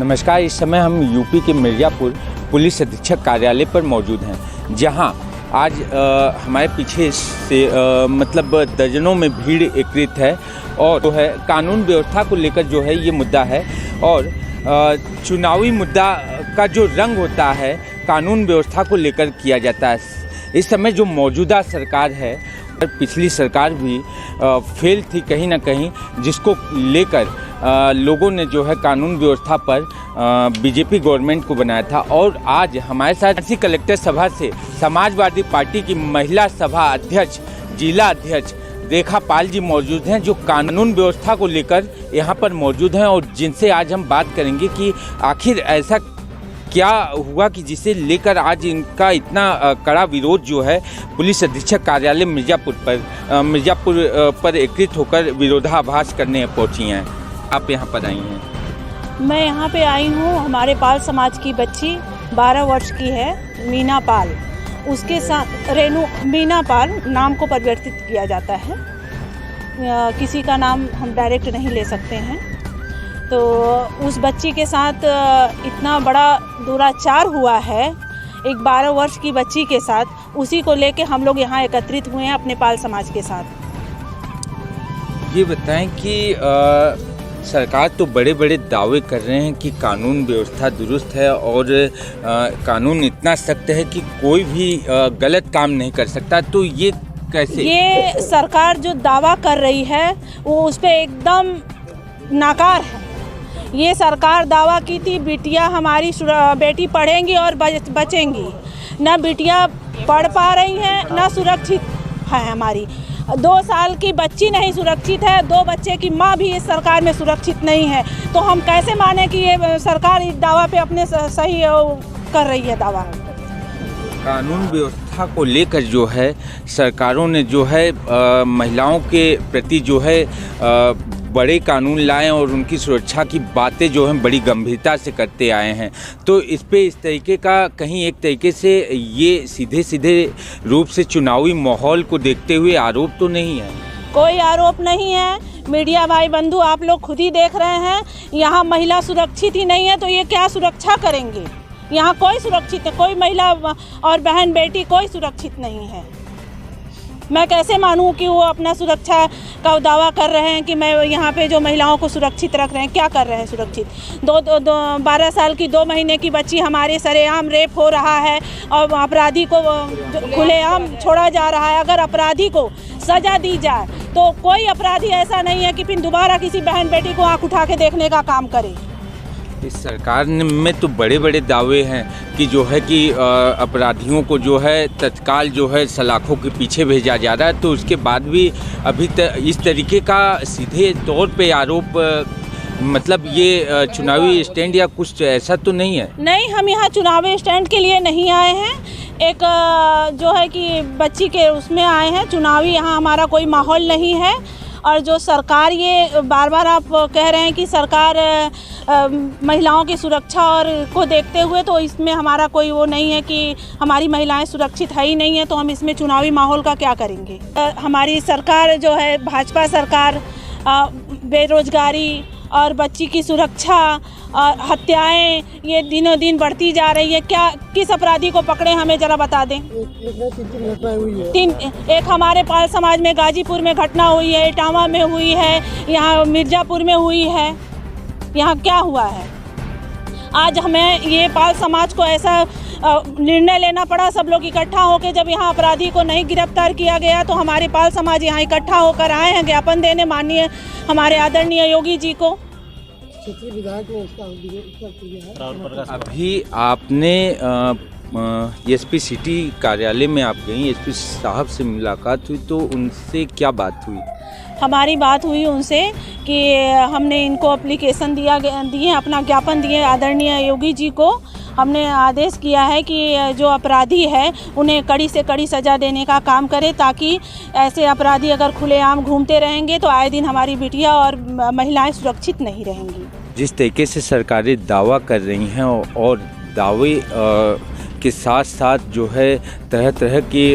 नमस्कार। इस समय हम यूपी के मिर्ज़ापुर पुलिस अधीक्षक कार्यालय पर मौजूद हैं, जहां आज हमारे पीछे से मतलब दर्जनों में भीड़ एकत्रित है और जो है कानून व्यवस्था को लेकर जो है ये मुद्दा है। और चुनावी मुद्दा का जो रंग होता है कानून व्यवस्था को लेकर किया जाता है। इस समय जो मौजूदा सरकार है, पिछली सरकार भी फेल थी कहीं ना कहीं, जिसको लेकर लोगों ने जो है कानून व्यवस्था पर बीजेपी गवर्नमेंट को बनाया था। और आज हमारे साथ कलेक्टर सभा से समाजवादी पार्टी की महिला सभा अध्यक्ष, जिला अध्यक्ष रेखा पाल जी मौजूद हैं, जो कानून व्यवस्था को लेकर यहाँ पर मौजूद हैं और जिनसे आज हम बात करेंगे कि आखिर ऐसा क्या हुआ कि जिसे लेकर आज इनका इतना कड़ा विरोध जो है पुलिस अधीक्षक कार्यालय मिर्ज़ापुर पर एकत्रित होकर विरोधाभास करने पहुंची हैं। आप यहाँ पर आई हैं? मैं यहाँ पे आई हूँ, हमारे पाल समाज की बच्ची 12 वर्ष की है, मीना पाल। उसके साथ रेनू मीना पाल नाम को परिवर्तित किया जाता है, किसी का नाम हम डायरेक्ट नहीं ले सकते हैं। तो उस बच्ची के साथ इतना बड़ा दुराचार हुआ है, एक 12 वर्ष की बच्ची के साथ, उसी को लेके हम लोग यहाँ एकत्रित हुए हैं अपने पाल समाज के साथ। ये बताएं कि सरकार तो बड़े बड़े दावे कर रहे हैं कि कानून व्यवस्था दुरुस्त है और कानून इतना सख्त है कि कोई भी गलत काम नहीं कर सकता, तो ये कैसे? ये सरकार जो दावा कर रही है वो उस पर एकदम नाकार है। ये सरकार दावा की थी बिटिया हमारी बेटी पढ़ेंगी और बचेंगी, ना बिटिया पढ़ पा रही हैं ना सुरक्षित है। हमारी 2 साल की बच्ची नहीं सुरक्षित है, 2 बच्चे की माँ भी इस सरकार में सुरक्षित नहीं है। तो हम कैसे माने कि ये सरकार इस दावा पे अपने सही कर रही है दावा। कानून व्यवस्था को लेकर जो है सरकारों ने जो है महिलाओं के प्रति जो है बड़े कानून लाए और उनकी सुरक्षा की बातें जो हैं बड़ी गंभीरता से करते आए हैं। तो इस पे इस तरीके का कहीं एक तरीके से ये सीधे सीधे रूप से चुनावी माहौल को देखते हुए आरोप तो नहीं है? कोई आरोप नहीं है। मीडिया भाई बंधु आप लोग खुद ही देख रहे हैं, यहाँ महिला सुरक्षित ही नहीं है तो ये क्या सुरक्षा करेंगे? यहाँ कोई सुरक्षित है, कोई महिला और बहन बेटी कोई सुरक्षित नहीं है। मैं कैसे मानूं कि वो अपना सुरक्षा का दावा कर रहे हैं कि मैं यहाँ पे जो महिलाओं को सुरक्षित रख रहे हैं। क्या कर रहे हैं सुरक्षित? 12 साल की 2 महीने की बच्ची हमारे सरेआम रेप हो रहा है और अपराधी को खुलेआम छोड़ा जा रहा है। अगर अपराधी को सज़ा दी जाए तो कोई अपराधी ऐसा नहीं है कि फिर दोबारा किसी बहन बेटी को आँख उठा के देखने का काम करे। इस सरकार में तो बड़े बड़े दावे हैं कि जो है कि अपराधियों को जो है तत्काल जो है सलाखों के पीछे भेजा जा रहा है, तो उसके बाद भी अभी तक इस तरीके का सीधे तौर पे आरोप, मतलब ये चुनावी स्टैंड या कुछ ऐसा तो नहीं है? नहीं, हम यहाँ चुनावी स्टैंड के लिए नहीं आए हैं। एक जो है कि बच्ची के उसमें आए हैं। चुनावी यहाँ हमारा कोई माहौल नहीं है। और जो सरकार ये बार बार आप कह रहे हैं कि सरकार महिलाओं की सुरक्षा और को देखते हुए, तो इसमें हमारा कोई वो नहीं है कि हमारी महिलाएं सुरक्षित है ही नहीं है, तो हम इसमें चुनावी माहौल का क्या करेंगे? हमारी सरकार जो है भाजपा सरकार बेरोजगारी और बच्ची की सुरक्षा और हत्याएं ये दिनों दिन बढ़ती जा रही है। क्या किस अपराधी को पकड़े हमें ज़रा बता दें। 3 एक हमारे पाल समाज में गाजीपुर में घटना हुई है, इटावा में हुई है, यहाँ मिर्ज़ापुर में हुई है। यहाँ क्या हुआ है? आज हमें ये पाल समाज को ऐसा निर्णय लेना पड़ा, सब लोग इकट्ठा होकर, जब यहाँ अपराधी को नहीं गिरफ्तार किया गया तो हमारे पाल समाज यहाँ इकट्ठा होकर आए हैं ज्ञापन देने माननीय हमारे आदरणीय योगी जी को। अभी आपने एसपी सिटी कार्यालय में आप गई, एसपी साहब से मुलाकात हुई, तो उनसे क्या बात हुई? हमारी बात हुई उनसे कि हमने इनको एप्लीकेशन दिए, अपना ज्ञापन दिए आदरणीय योगी जी को। हमने आदेश किया है कि जो अपराधी है उन्हें कड़ी से कड़ी सज़ा देने का काम करे, ताकि ऐसे अपराधी अगर खुलेआम घूमते रहेंगे तो आए दिन हमारी बिटिया और महिलाएं सुरक्षित नहीं रहेंगी। जिस तरीके से सरकारें दावा कर रही हैं और दावे के साथ साथ जो है तरह तरह की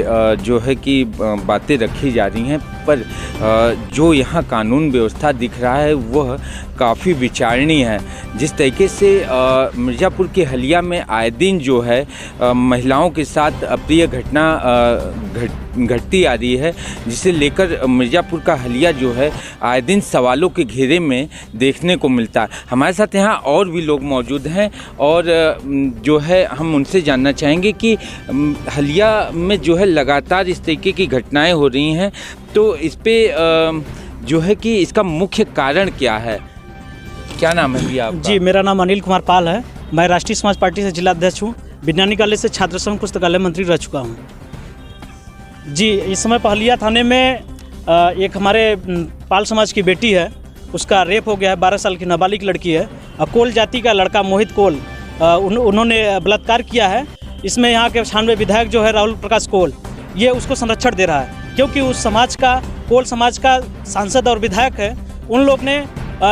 जो है कि बातें रखी जा रही हैं, पर जो यहाँ कानून व्यवस्था दिख रहा है वह काफ़ी विचारणीय है। जिस तरीके से मिर्ज़ापुर के हलिया में आए दिन जो है महिलाओं के साथ अप्रिय घटना घटती आ रही है, जिसे लेकर मिर्ज़ापुर का हलिया जो है आए दिन सवालों के घेरे में देखने को मिलता है। हमारे साथ यहाँ और भी लोग मौजूद हैं और जो है हम उनसे जानना चाहेंगे कि हलिया में जो है लगातार इस तरीके की घटनाएं हो रही हैं, तो इस पे जो है कि इसका मुख्य कारण क्या है? क्या नाम है भैया आपका? जी, मेरा नाम अनिल कुमार पाल है। मैं राष्ट्रीय समाज पार्टी से जिला अध्यक्ष हूँ। विज्ञानी कॉलेज से छात्र संघ पुस्तकालय मंत्री रह चुका हूँ। जी, इस समय पहलिया थाने में एक हमारे पाल समाज की बेटी है, उसका रेप हो गया है। 12 साल की नाबालिग लड़की है। कोल जाति का लड़का मोहित कोल उन्होंने बलात्कार किया है। इसमें यहाँ के 96 विधायक जो है राहुल प्रकाश कोल, ये उसको संरक्षण दे रहा है, क्योंकि उस समाज का, कोल समाज का सांसद और विधायक है। उन लोग ने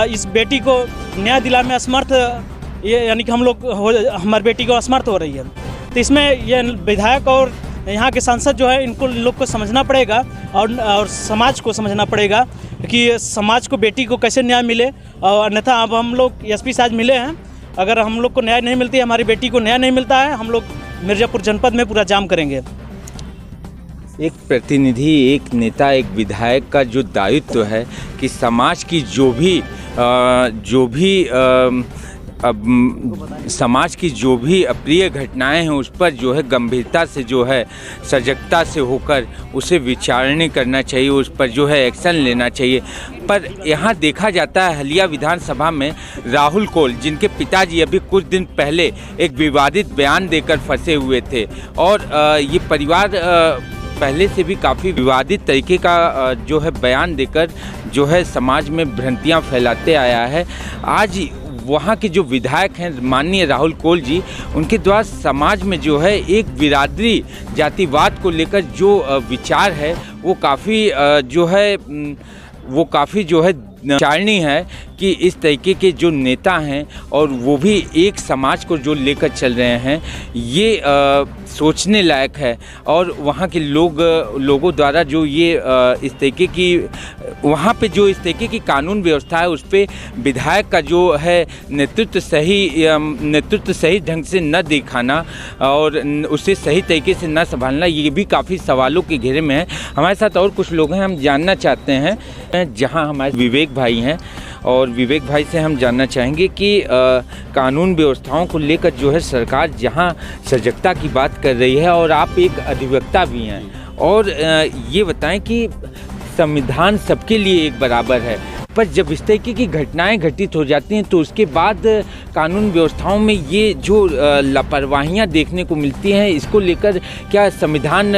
इस बेटी को न्याय दिलाने में असमर्थ, ये यानी कि हमारी बेटी को असमर्थ हो रही है। तो इसमें ये विधायक और यहाँ के सांसद जो है, इनको लोग को समझना पड़ेगा और समाज को समझना पड़ेगा कि समाज को, बेटी को कैसे न्याय मिले। और अन्यथा अब हम लोग एसपी से आज मिले हैं, अगर हम लोग को न्याय नहीं मिलती, हमारी बेटी को न्याय नहीं मिलता है, हम लोग मिर्ज़ापुर जनपद में पूरा जाम करेंगे। एक प्रतिनिधि, एक नेता, एक विधायक का जो दायित्व है कि समाज की समाज की जो भी अप्रिय घटनाएं हैं उस पर जो है गंभीरता से, जो है सजगता से होकर उसे विचारणा करना चाहिए, उस पर जो है एक्शन लेना चाहिए। पर यहाँ देखा जाता है हलिया विधानसभा में राहुल कोल, जिनके पिताजी अभी कुछ दिन पहले एक विवादित बयान देकर फंसे हुए थे और ये परिवार पहले से भी काफ़ी विवादित तरीके का जो है बयान देकर जो है समाज में भ्रांतियाँ फैलाते आया है। आज वहाँ के जो विधायक हैं माननीय राहुल कोल जी, उनके द्वारा समाज में जो है एक बिरादरी जातिवाद को लेकर जो विचार है वो काफ़ी जो है विचारणीय है कि इस तरीके के जो नेता हैं और वो भी एक समाज को जो लेकर चल रहे हैं, ये सोचने लायक है। और वहाँ के लोगों द्वारा जो ये इस तरीके की वहाँ पे जो इस तरीके की कानून व्यवस्था है, उस पर विधायक का जो है नेतृत्व सही ढंग से न दिखाना और उसे सही तरीके से न संभालना, ये भी काफ़ी सवालों के घेरे में है। हमारे साथ और कुछ लोग हैं, हम जानना चाहते हैं, जहाँ हमारे विवेक भाई हैं, और विवेक भाई से हम जानना चाहेंगे कि कानून व्यवस्थाओं को लेकर जो है सरकार जहां सजगता की बात कर रही है, और आप एक अधिवक्ता भी हैं, और ये बताएं कि संविधान सबके लिए एक बराबर है, पर जब इस तरीके की घटनाएं घटित हो जाती हैं तो उसके बाद कानून व्यवस्थाओं में ये जो लापरवाहियां देखने को मिलती हैं, इसको लेकर क्या संविधान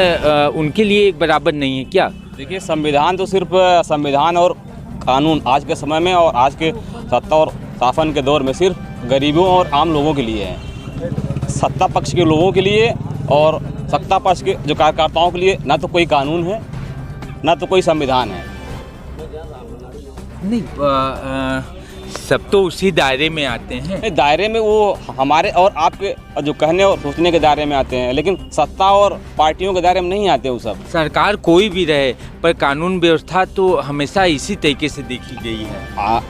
उनके लिए एक बराबर नहीं है क्या? देखिए, संविधान तो सिर्फ संविधान और कानून आज के समय में और आज के सत्ता और शासन के दौर में सिर्फ गरीबों और आम लोगों के लिए है। सत्ता पक्ष के लोगों के लिए और सत्ता पक्ष के जो कार्यकर्ताओं के लिए ना तो कोई कानून है, ना तो कोई संविधान है। नहीं, सब तो उसी दायरे में आते हैं। दायरे में वो हमारे और आपके जो कहने और सोचने के दायरे में आते हैं, लेकिन सत्ता और पार्टियों के दायरे में नहीं आते वो सब। सरकार कोई भी रहे, पर कानून व्यवस्था तो हमेशा इसी तरीके से देखी गई है।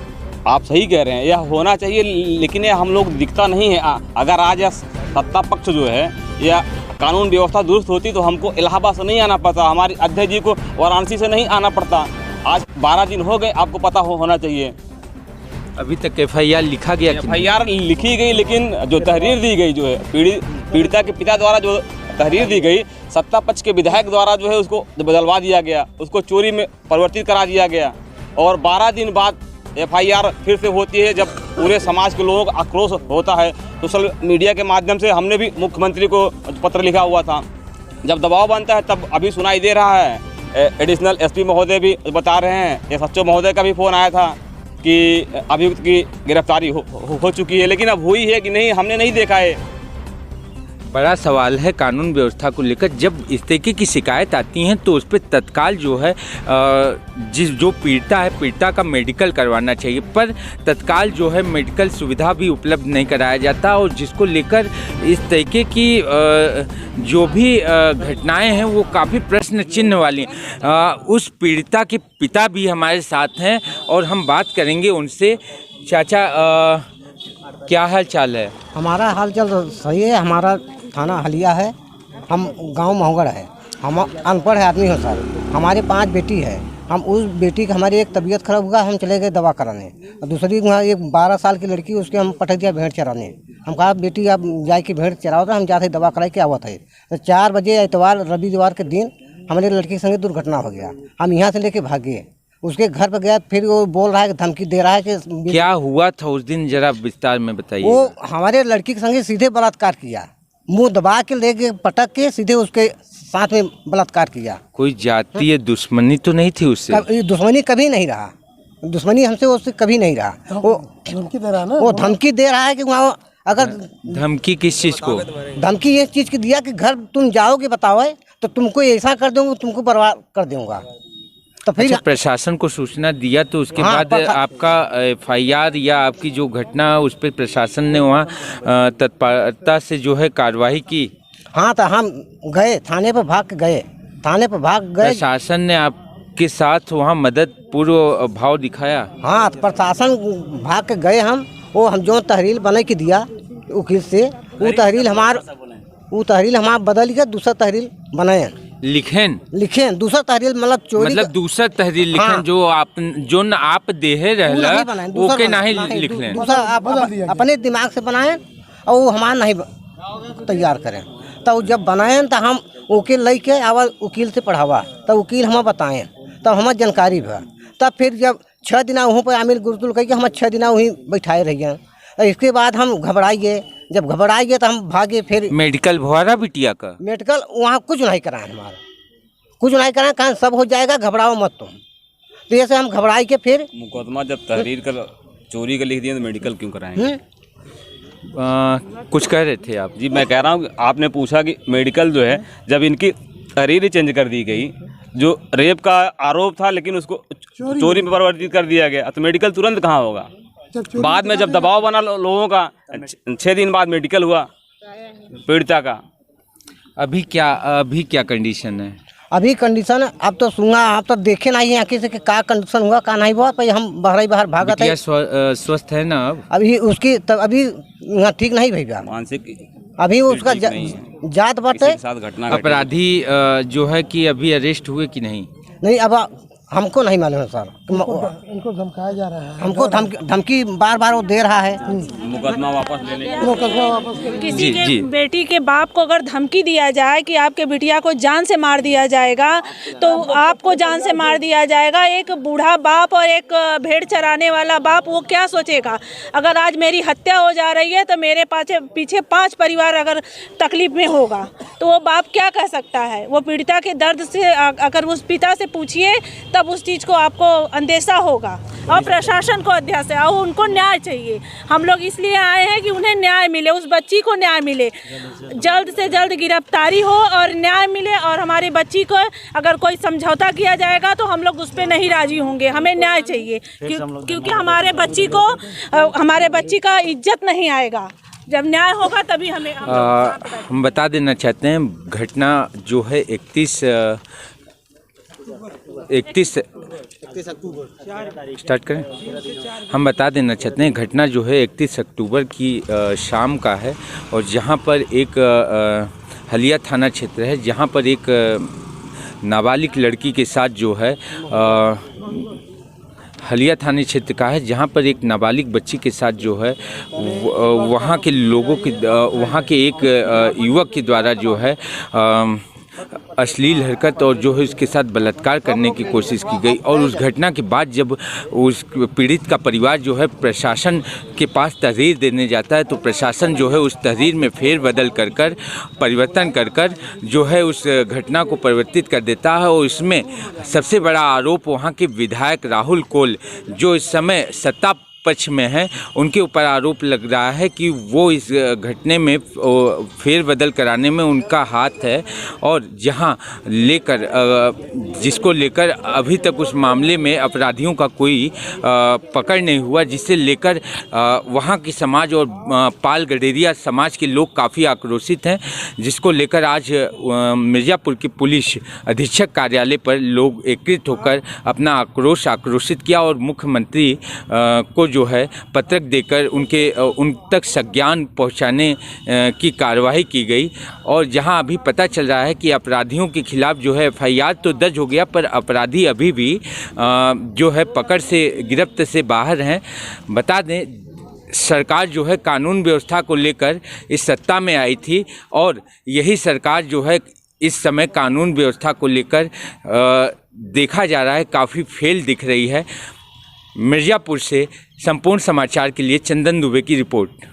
आप सही कह रहे हैं, यह होना चाहिए, लेकिन यह हम लोग दिखता नहीं है। अगर आज यह सत्ता पक्ष जो है या कानून व्यवस्था दुरुस्त होती तो हमको इलाहाबाद से नहीं आना पड़ता, हमारे अध्यक्ष जी को वाराणसी से नहीं आना पड़ता। आज 12 दिन हो गए, आपको पता होना चाहिए। अभी तक FIR लिखा गया? FIR लिखी गई, लेकिन जो तहरीर दी गई जो है पीड़िता के पिता द्वारा जो तहरीर दी गई, सत्ता पक्ष के विधायक द्वारा जो है उसको बदलवा दिया गया, उसको चोरी में परिवर्तित करा दिया गया। और 12 दिन बाद FIR फिर से होती है, जब पूरे समाज के लोगों का आक्रोश होता है। सोशल मीडिया के माध्यम से हमने भी मुख्यमंत्री को पत्र लिखा हुआ था। जब दबाव बनता है तब अभी सुनाई दे रहा है। एडिशनल SP महोदय भी बता रहे हैं, SHO महोदय का भी फ़ोन आया था कि अभियुक्त की गिरफ्तारी हो चुकी है, लेकिन अब हुई है कि नहीं हमने नहीं देखा है। बड़ा सवाल है कानून व्यवस्था को लेकर। जब इस तरीके की शिकायत आती हैं तो उस पर तत्काल जो है जो पीड़िता का मेडिकल करवाना चाहिए, पर तत्काल जो है मेडिकल सुविधा भी उपलब्ध नहीं कराया जाता, और जिसको लेकर इस तरीके की जो भी घटनाएं हैं वो काफ़ी प्रश्न चिन्ह वाली हैं। उस पीड़िता के पिता भी हमारे साथ हैं और हम बात करेंगे उनसे। चाचा, क्या हाल चाल है? हमारा हाल चाल सही है। हमारा थाना हलिया है, हम गांव महोगढ़ है। हम अनपढ़ है आदमी हो सर। हमारे 5 बेटी है। हम उस बेटी का हमारी एक तबीयत खराब हुआ, हम चले गए दवा कराने, और दूसरी वहाँ एक 12 साल की लड़की, उसके हम पटक दिया भेड़ चराने। हम कहा बेटी आप जाए कि भेड़ चराओ, तो हम जाते दवा कराए के आवत है। तो 4 बजे इतवार रविवार के दिन हमारे लड़की के संगे दुर्घटना हो गया। हम यहाँ से लेके भागे, उसके घर पर गया, फिर वो बोल रहा है कि धमकी दे रहा है कि क्या हुआ था उस दिन, जरा विस्तार में बताइए। वो हमारे लड़की के संगे सीधे बलात्कार किया, मुंह दबा के लेके पटक के सीधे उसके साथ में बलात्कार किया। कोई जातीय दुश्मनी तो नहीं थी उससे? दुश्मनी कभी नहीं रहा, दुश्मनी हमसे उससे कभी नहीं रहा। वो धमकी दे रहा है ना, वो धमकी दे रहा है कि वहाँ अगर धमकी किस चीज़ को? धमकी ये चीज़ की दिया कि घर तुम जाओगे बताओ तो तुमको ऐसा कर दूंगा, तुमको बर्बाद कर दूंगा। तो फिर अच्छा, प्रशासन को सूचना दिया तो उसके बाद आपका FIR या आपकी जो घटना उस पर प्रशासन ने वहाँ तत्परता से जो है कार्रवाई की? हाँ, तो हम गए थाने पर, भाग गए थाने पर, भाग गए। प्रशासन ने आपके साथ वहाँ मदद पूर्व भाव दिखाया? हाँ, तो प्रशासन भाग के गए हम। वो हम जो तहरीर बना के दिया वकील से, वो तहरीर हमार बदल के दूसरा तहरीर बनाए, लिखें दूसरा तहरीर, मतलब चोरी, मतलब दूसरा तहरीर लिखें। हाँ, जो आप देहे रहला ओके नहीं लिख लें, दूसरा आप अपने दिमाग से बनाएं और वो हमारा नहीं तैयार करें। तो जब बनाए तो हम वकील लेके आवा, वकील से पढ़ावा, तब वकील हमें बताएं, तब हमारी जानकारी भी। तब फिर जब 6 दिन वहाँ पर आमिर गुरुतुल कह के हम 6 दिन वहीं बैठाए रहिए। इसके बाद हम घबराइए, जब घबराइए तो हम भागे। फिर मेडिकल भुआरा बिटिया का मेडिकल वहाँ कुछ नहीं कराएं, हमारा कुछ नहीं कराएं, कहाँ सब हो जाएगा, घबराओ मत तुम। तो ऐसे हम घबराई के फिर मुकदमा जब तहरीर कर चोरी का लिख दिया तो मेडिकल क्यों कराएंगे? कुछ कह रहे थे आप? जी, मैं कह रहा हूँ, आपने पूछा कि मेडिकल जो है जब इनकी तहरीर ही चेंज कर दी गई, जो रेप का आरोप था लेकिन उसको चोरी में परिवर्तित कर दिया गया, तो मेडिकल तुरंत कहाँ होगा? बाद में जब दबाव बना लोगों का, 6 दिन बाद मेडिकल हुआ पीड़िता का। अभी क्या कंडीशन है? अभी कंडीशन अब तो सुना, आप तो देखे नहीं है आँखें से कि क्या कंडीशन हुआ, क्या नहीं हुआ। पर हम बाहर भागा था। स्वस्थ है ना अब? अभी उसकी अभी ठीक नहीं भैया, मानसिक अभी उसका जात बात है। अपराधी जो है कि अभी अरेस्ट हुए कि नहीं? नहीं, अब हमको नहीं मालूम है सर। उनको धमकाया जा रहा है, हमको धमकी बार वो दे रहा है। मुकदमा वापस लेने, किसी के बेटी के बाप को अगर धमकी दिया जाए कि आपके बिटिया को जान से मार दिया जाएगा, तो आपको जान से मार दिया जाएगा। एक बूढ़ा बाप और एक भेड़ चराने वाला बाप, वो क्या सोचेगा? अगर आज मेरी हत्या हो जा रही है तो मेरे पीछे 5 परिवार अगर तकलीफ में होगा, तो वो बाप क्या कह सकता है? वो पीड़िता के दर्द से अगर उस पिता से पूछिए तब उस चीज़ को आपको अंदेशा होगा। और प्रशासन को अध्यास है, और उनको न्याय चाहिए। हम लोग इसलिए आए हैं कि उन्हें न्याय मिले, उस बच्ची को न्याय मिले, जल्द से जल्द गिरफ्तारी हो और न्याय मिले। और हमारी बच्ची को अगर कोई समझौता किया जाएगा तो हम लोग उस पर नहीं राजी होंगे। हमें न्याय चाहिए, क्योंकि हमारे बच्ची का इज्जत नहीं आएगा। जब न्याय होगा तभी हम बता देना चाहते हैं, घटना जो है 31 अक्टूबर स्टार्ट करें। हम बता देना चाहते हैं, घटना जो है 31 अक्टूबर की शाम का है, और जहां पर एक हलिया थाना क्षेत्र है, जहां पर एक नाबालिग लड़की के साथ जो है हलिया थाने क्षेत्र का है, जहां पर एक नाबालिग बच्ची के साथ जो है वहां के लोगों के वहां के एक युवक के द्वारा जो है अश्लील हरकत और जो है उसके साथ बलात्कार करने की कोशिश की गई। और उस घटना के बाद जब उस पीड़ित का परिवार जो है प्रशासन के पास तहरीर देने जाता है, तो प्रशासन जो है उस तहरीर में फेरबदल कर परिवर्तन कर जो है उस घटना को परिवर्तित कर देता है। और इसमें सबसे बड़ा आरोप वहाँ के विधायक राहुल कोल, जो इस समय सत्ता पक्ष में हैं उनके ऊपर आरोप लग रहा है कि वो इस घटने में फेरबदल कराने में उनका हाथ है, और जहां लेकर जिसको लेकर अभी तक उस मामले में अपराधियों का कोई पकड़ नहीं हुआ, जिससे लेकर वहां की समाज और पाल गडेरिया समाज के लोग काफ़ी आक्रोशित हैं, जिसको लेकर आज मिर्ज़ापुर की पुलिस अधीक्षक कार्यालय पर लोग एकत्रित होकर अपना आक्रोशित किया और मुख्यमंत्री को जो है पत्रक देकर उन तक संज्ञान पहुंचाने की कार्रवाई की गई। और जहां अभी पता चल रहा है कि अपराधियों के खिलाफ जो है FIR तो दर्ज हो गया, पर अपराधी अभी भी जो है पकड़ से गिरफ्त से बाहर हैं। बता दें, सरकार जो है कानून व्यवस्था को लेकर इस सत्ता में आई थी, और यही सरकार जो है इस समय कानून व्यवस्था को लेकर देखा जा रहा है काफ़ी फेल दिख रही है। मिर्ज़ापुर से संपूर्ण समाचार के लिए चंदन दुबे की रिपोर्ट।